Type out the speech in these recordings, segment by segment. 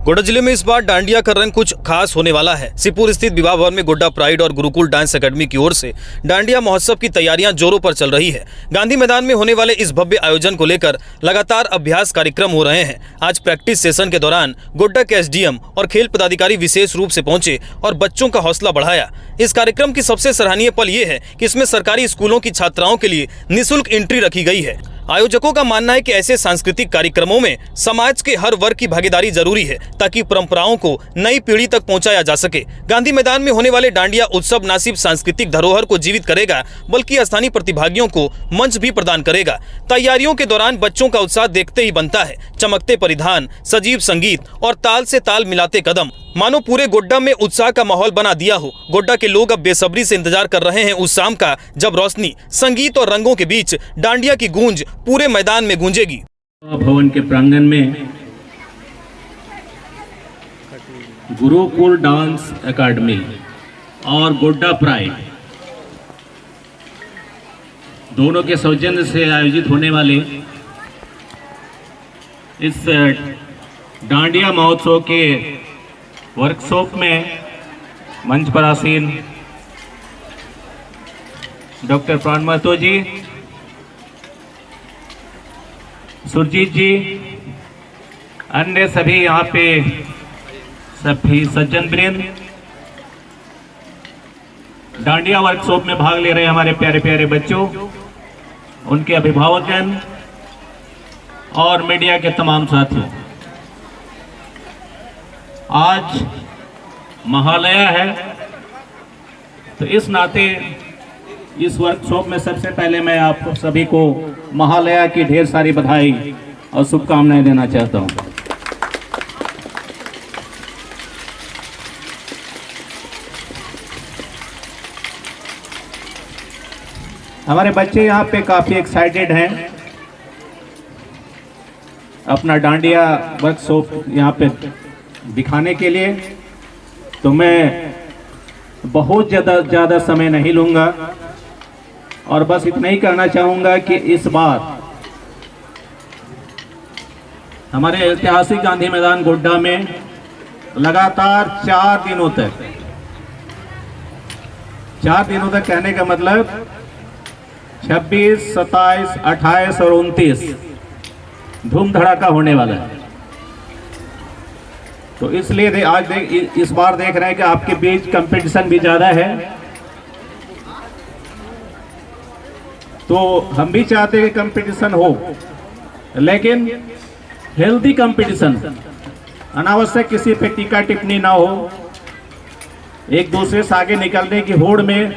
गोड्डा जिले में इस बार डांडिया का रंग कुछ खास होने वाला है। सिपुर स्थित विवाह भवन में गोड्डा प्राइड और गुरुकुल डांस एकेडमी की ओर से डांडिया महोत्सव की तैयारियां जोरों पर चल रही है। गांधी मैदान में होने वाले इस भव्य आयोजन को लेकर लगातार अभ्यास कार्यक्रम हो रहे हैं। आज प्रैक्टिस सेशन के दौरान गोड्डा के एसडीएम और खेल पदाधिकारी विशेष रूप से पहुंचे और बच्चों का हौसला बढ़ाया। इस कार्यक्रम की सबसे सराहनीय पल ये है कि इसमें सरकारी स्कूलों की छात्राओं के लिए निःशुल्क एंट्री रखी गई है। आयोजकों का मानना है कि ऐसे सांस्कृतिक कार्यक्रमों में समाज के हर वर्ग की भागीदारी जरूरी है ताकि परंपराओं को नई पीढ़ी तक पहुंचाया जा सके। गांधी मैदान में होने वाले डांडिया उत्सव न सिर्फ सांस्कृतिक धरोहर को जीवित करेगा बल्कि स्थानीय प्रतिभागियों को मंच भी प्रदान करेगा। तैयारियों के दौरान बच्चों का उत्साह देखते ही बनता है। चमकते परिधान, सजीव संगीत और ताल से ताल मिलाते कदम मानो पूरे गोड्डा में उत्साह का माहौल बना दिया हो। गोड्डा के लोग अब बेसब्री से इंतजार कर रहे हैं उस शाम का जब रोशनी, संगीत और रंगों के बीच डांडिया की गूंज पूरे मैदान में गूंजेगी। भवन के प्रांगण में गुरुकुल डांस एकेडमी और गोड्डा प्राइड दोनों के सौजन्य से आयोजित होने वाले इस डांडिया महोत्सव के वर्कशॉप में मंच पर आसीन डॉक्टर प्राण महतो जी, सुरजीत जी, अन्य सभी यहाँ पे सभी सज्जन वृंद, डांडिया वर्कशॉप में भाग ले रहे हमारे प्यारे प्यारे बच्चों, उनके अभिभावकगण और मीडिया के तमाम साथियों। आज महालया है तो इस नाते इस वर्कशॉप में सबसे पहले मैं आप सभी को महालया की ढेर सारी बधाई और शुभकामनाएं देना चाहता हूं। हमारे बच्चे यहाँ पे काफी एक्साइटेड हैं अपना डांडिया वर्कशॉप यहाँ पे दिखाने के लिए, तो मैं बहुत ज़्यादा समय नहीं लूँगा और बस इतना ही कहना चाहूँगा कि इस बार हमारे ऐतिहासिक गांधी मैदान गोड्डा में लगातार 4 दिनों तक कहने का मतलब 26, 27, 28 और 29 धूम धड़ाका होने वाला है। तो इसलिए आज इस बार देख रहे हैं कि आपके बीच कंपटीशन भी ज़्यादा है, तो हम भी चाहते हैं कि कंपटीशन हो, लेकिन हेल्दी कंपटीशन, अनावश्यक किसी पे टीका टिप्पणी ना हो, एक दूसरे से आगे निकलने की होड़ में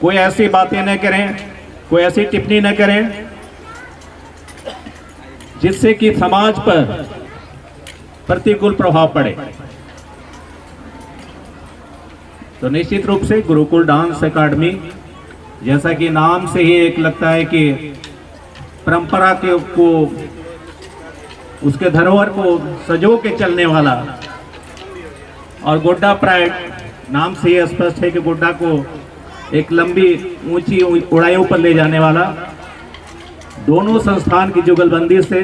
कोई ऐसी बातें न करें, कोई ऐसी टिप्पणी न करें जिससे कि समाज पर प्रतिकूल प्रभाव पड़े। तो निश्चित रूप से गुरुकुल डांस एकेडमी, जैसा कि नाम से ही एक लगता है कि परंपरा के को, उसके धरोहर को सजो के चलने वाला, और गोड्डा प्राइड नाम से ही स्पष्ट है कि गोड्डा को एक लंबी ऊंची ऊंचाइयों पर ले जाने वाला, दोनों संस्थान की जुगलबंदी से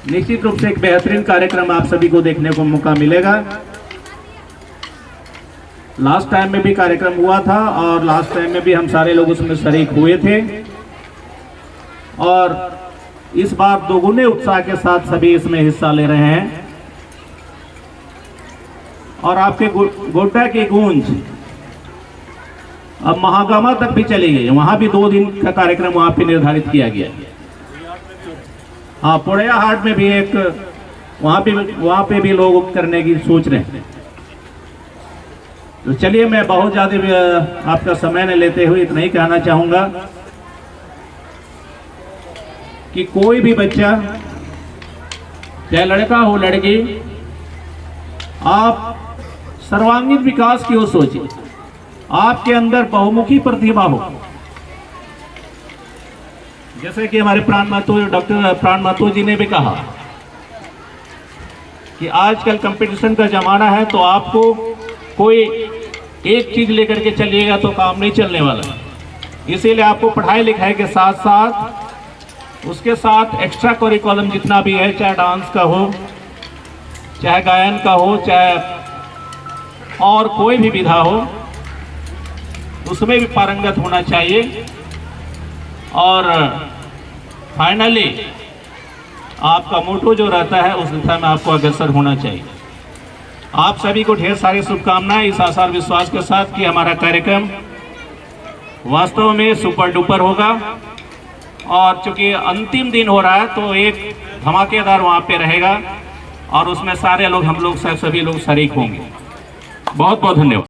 निश्चित रूप से एक बेहतरीन कार्यक्रम आप सभी को देखने को मौका मिलेगा। लास्ट टाइम में भी कार्यक्रम हुआ था और लास्ट टाइम में भी हम सारे लोग उसमें शरीक हुए थे, और इस बार दोगुने उत्साह के साथ सभी इसमें हिस्सा ले रहे हैं। और आपके गोड्डा की गूंज अब महागामा तक भी चली गई। वहां भी 2 दिन का कार्यक्रम वहां पे निर्धारित किया गया है। हाँ, पोड़ैया हाट में भी एक वहां पे भी लोग करने की सोच रहे हैं। तो चलिए, मैं बहुत ज्यादा आपका समय न लेते हुए इतना ही कहना चाहूंगा कि कोई भी बच्चा, चाहे लड़का हो लड़की, आप सर्वांगीण विकास की ओर सोचिए। आपके अंदर बहुमुखी प्रतिभा हो, जैसे कि हमारे डॉक्टर प्राण महतो जी ने भी कहा कि आजकल कंपटीशन का जमाना है, तो आपको कोई एक चीज लेकर के चलिएगा तो काम नहीं चलने वाला। इसीलिए आपको पढ़ाई लिखाई के साथ साथ उसके साथ एक्स्ट्रा करिकुलम जितना भी है, चाहे डांस का हो, चाहे गायन का हो, चाहे और कोई भी विधा हो, उसमें भी पारंगत होना चाहिए। और फाइनली आपका मोटो जो रहता है उस दिशा में आपको अग्रसर होना चाहिए। आप सभी को ढेर सारी शुभकामनाएं इस आशा और विश्वास के साथ कि हमारा कार्यक्रम वास्तव में सुपर डुपर होगा। और चूंकि अंतिम दिन हो रहा है तो एक धमाकेदार वहाँ पे रहेगा और उसमें सारे लोग, हम लोग सभी लोग शरीक होंगे। बहुत बहुत धन्यवाद।